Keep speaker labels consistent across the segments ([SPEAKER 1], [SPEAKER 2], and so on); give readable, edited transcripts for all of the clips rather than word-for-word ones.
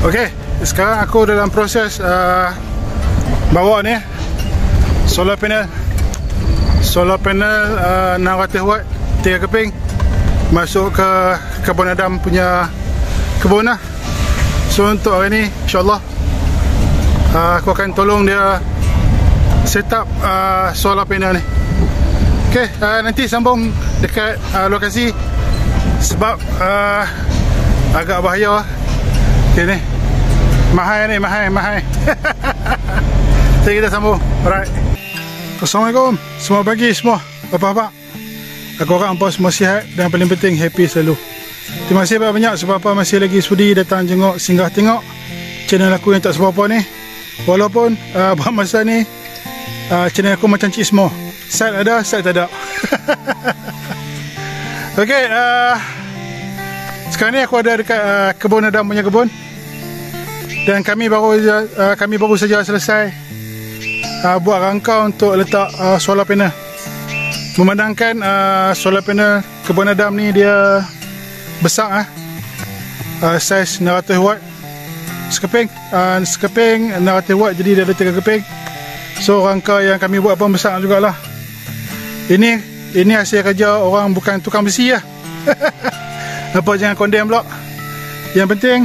[SPEAKER 1] Okey, sekarang aku dalam proses bawa ni solar panel 600 watt 3 keping masuk ke kebun Adam punya kebun lah. So untuk hari ni insyaAllah aku akan tolong dia set up solar panel ni. Okey, nanti sambung dekat lokasi sebab agak bahaya. Okey ni mahal ni, mahal. Jadi kita sambung. Alright. Assalamualaikum. Selamat pagi semua bapak-bapak. Aku harap hampa semua sihat dan paling penting happy selalu. Terima kasih banyak sebab apa masih lagi sudi datang jenguk, singgah tengok channel aku yang tak seberapa ni. Walaupun buat masa ni channel aku macam cik semua, side ada, side tak ada. Okey, sekarang ni aku ada dekat kebun Adam punya kebun. Dan kami baru saja selesai buat rangka untuk letak solar panel. Memandangkan solar panel kebun Adam ni dia besar, saiz 600 watt sekeping, sekeping 600 watt, jadi dia ada 3 keping. So rangka yang kami buat pun besar jugalah. Ini hasil kerja orang bukan tukang besi lah. Apa jangan condemn pula. Yang penting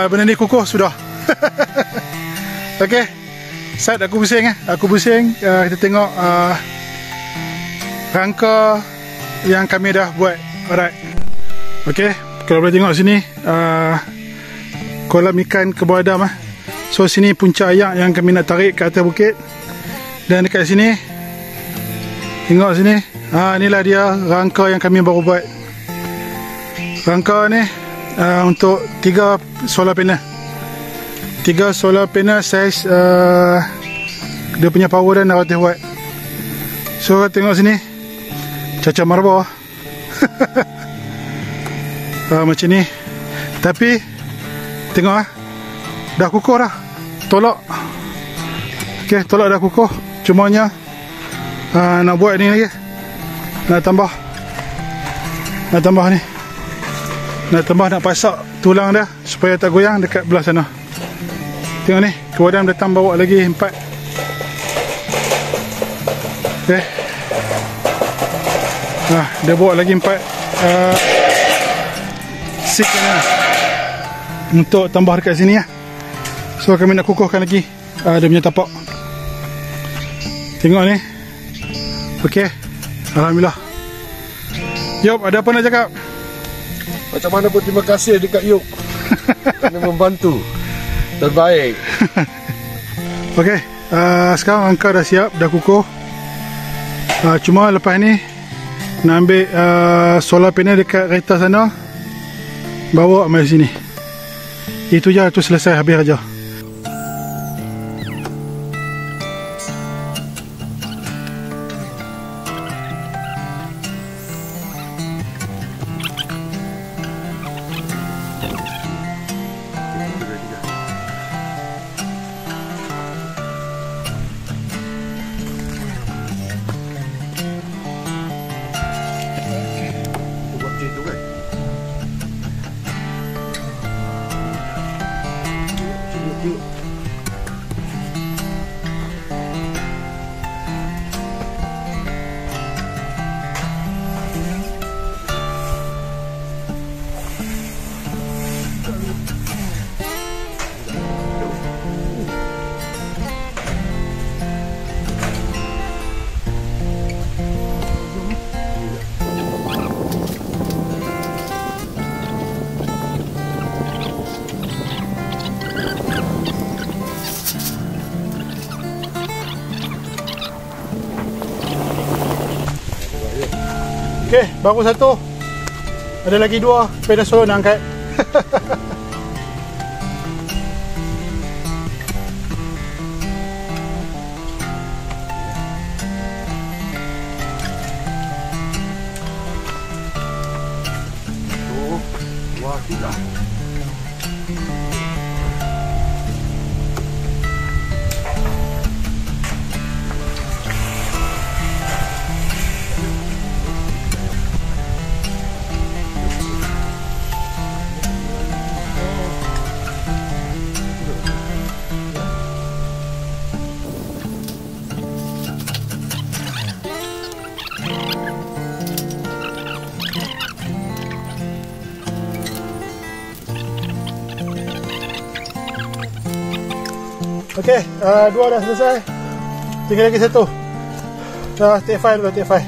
[SPEAKER 1] benda ni kukuh sudah. Okey, saat aku pusing kita tengok rangka yang kami dah buat. Alright. Okey, kalau boleh tengok sini kolam ikan kebun Adam . So sini puncak ayak yang kami nak tarik ke atas bukit. Dan dekat sini tengok sini, inilah dia rangka yang kami baru buat. Rangka ni untuk 3 solar panel. 3 solar panel saiz dia punya power dan 600 watt. So tengok sini caca marwah. Macam ni. Tapi tengok dah kukuh dah. Tolak. Okey, tolak dah kukuh. Cumanya nak buat ni lagi. Nak tambah ni. Nak pasak tulang dah supaya tak goyang dekat belah sana. Tengok ni, kebun datang bawa lagi 4. Okey. Dia bawa lagi 4 stick ni untuk tambah dekat sini . So kami nak kukuhkan lagi dia punya tapak. Tengok ni. Okey. Alhamdulillah. Yop, ada apa nak cakap?
[SPEAKER 2] Macam mana pun terima kasih dekat Yop kerana membantu terbaik.
[SPEAKER 1] Okey, sekarang angka dah siap, dah kukuh. Cuma lepas ni nak ambil solar panel dekat kereta sana, bawa mai sini. Itu je, tu selesai, habis aja. Okey, baru 1. Ada lagi 2 pedal solo nak angkat.
[SPEAKER 2] Wah, tidak.
[SPEAKER 1] Okey, dua dah selesai. Tinggal lagi satu. Dah take file dulu, take file.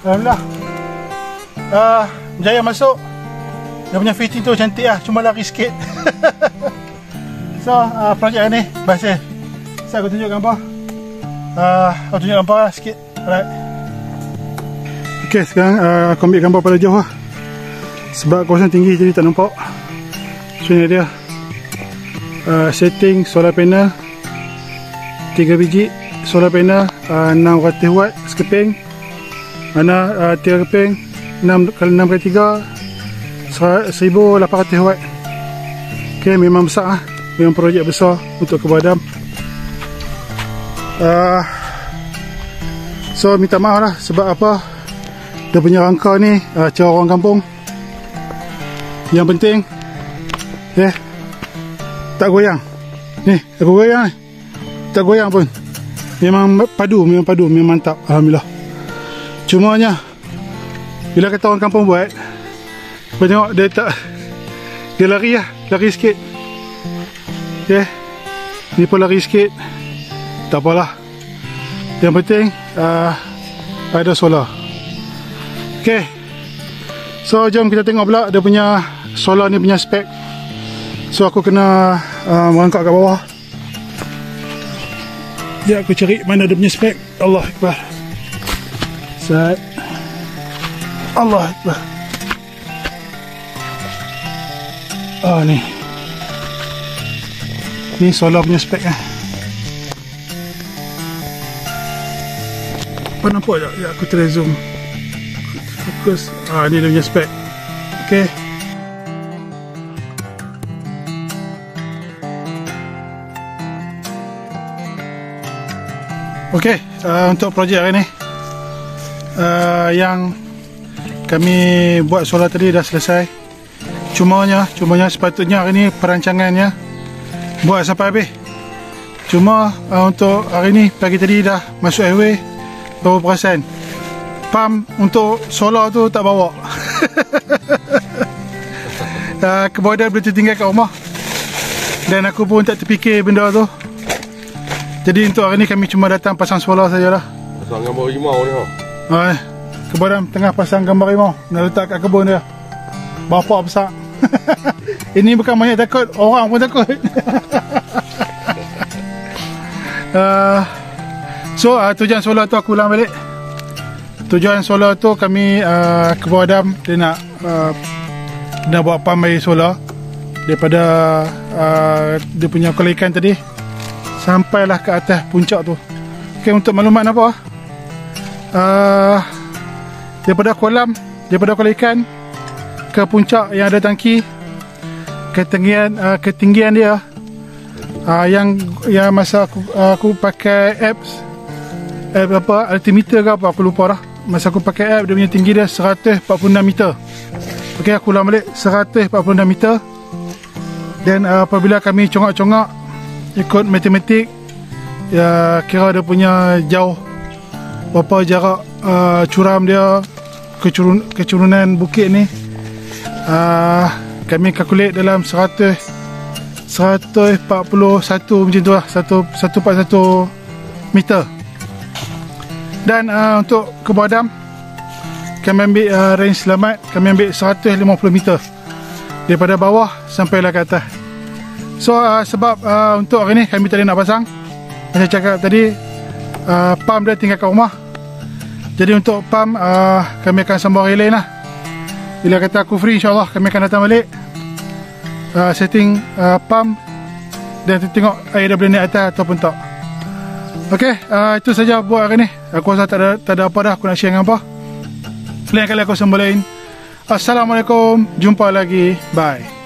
[SPEAKER 1] Alhamdulillah. Berjaya masuk. Dia punya fitting tu cantik lah, cuma lari sikit. So, projek ni berhasil. Saya aku tunjuk gambar. Aku tunjuk gambar sikit. Alright. Ok, sekarang aku ambil gambar pada jauh lah. Sebab kawasan tinggi jadi tak nampak. So, ni dia. Setting solar panel 3 biji solar panel 600 watt sekeping. Mana 3 keping 6 kali 6 kali 3 1800 watt. Ok, memang besar lah. Memang projek besar untuk kebun Adam. So minta maaf lah. Sebab apa, dia punya rangka ni cara orang kampung. Yang penting tak goyang. Ni aku goyang ni, tak goyang pun. Memang padu, memang mantap. Alhamdulillah. Cumanya bila kata orang kampung buat, kau tengok dia tak, dia lari lah, lari sikit. Okay, ni pun lari sikit. Tak apalah. Yang penting ada solar. Okay, so jom kita tengok pula dia punya solar ni punya spek. So aku kena merangkak kat bawah. Ya, aku cari mana dia punya spek. Allah Akbar. Set. Allah Akbar. Ni. Ni solar punya spek lah. Apa nampak tak? Ya, aku try zoom. Fokus. Ni dia punya spek. Okay. Okay, untuk projek hari ni yang kami buat solar tadi dah selesai. Cumanya sepatutnya hari ni perancangannya buat sampai habis. Cuma untuk hari ni pagi tadi dah masuk highway, baru perasan pam untuk solar tu tak bawa. Kebodan boleh tertinggal kat rumah. Dan aku pun tak terfikir benda tu. Jadi untuk hari ni kami cuma datang pasang solar sajalah.
[SPEAKER 2] Pasang gambar rimau ni ha.
[SPEAKER 1] Kebun tengah pasang gambar rimau nak letak kat kebun dia. Bapak besar. Ini bukan banyak takut, orang pun takut. So tujuan solar tu aku ulang balik. Tujuan solar tu kami kebun Adam dia nak buat pam air solar daripada dia punya kolam ikan tadi sampailah ke atas puncak tu. Okay, untuk maklumat apa, daripada kolam ikan ke puncak yang ada tangki, ketinggian dia yang masa aku pakai app apa altimeter ke apa aku lupa dah. Masa aku pakai app dia punya tinggi dia 146 meter. Okey, aku ulang balik 146 meter. Dan apabila kami congak-congak ikut matematik, ya kira dia punya jauh berapa jarak curam dia, kecurunan bukit ni, kami kalkulate dalam 141 macam tu lah, 141 meter. Dan untuk kebun Adam kami ambil range selamat, kami ambil 150 meter daripada bawah sampailah ke atas. So sebab untuk hari ni kami tadi nak pasang, macam cakap tadi, pump dia tinggal kat rumah. Jadi untuk pump kami akan sambung hari lain lah. Bila kata aku free, insyaAllah kami akan datang balik, setting pump dan tengok air dah boleh naik atas ataupun tak. Ok, itu saja buat hari ni. Aku rasa tak ada apa dah aku nak share dengan apa. Lain kali aku sambung lain. Assalamualaikum, jumpa lagi, bye.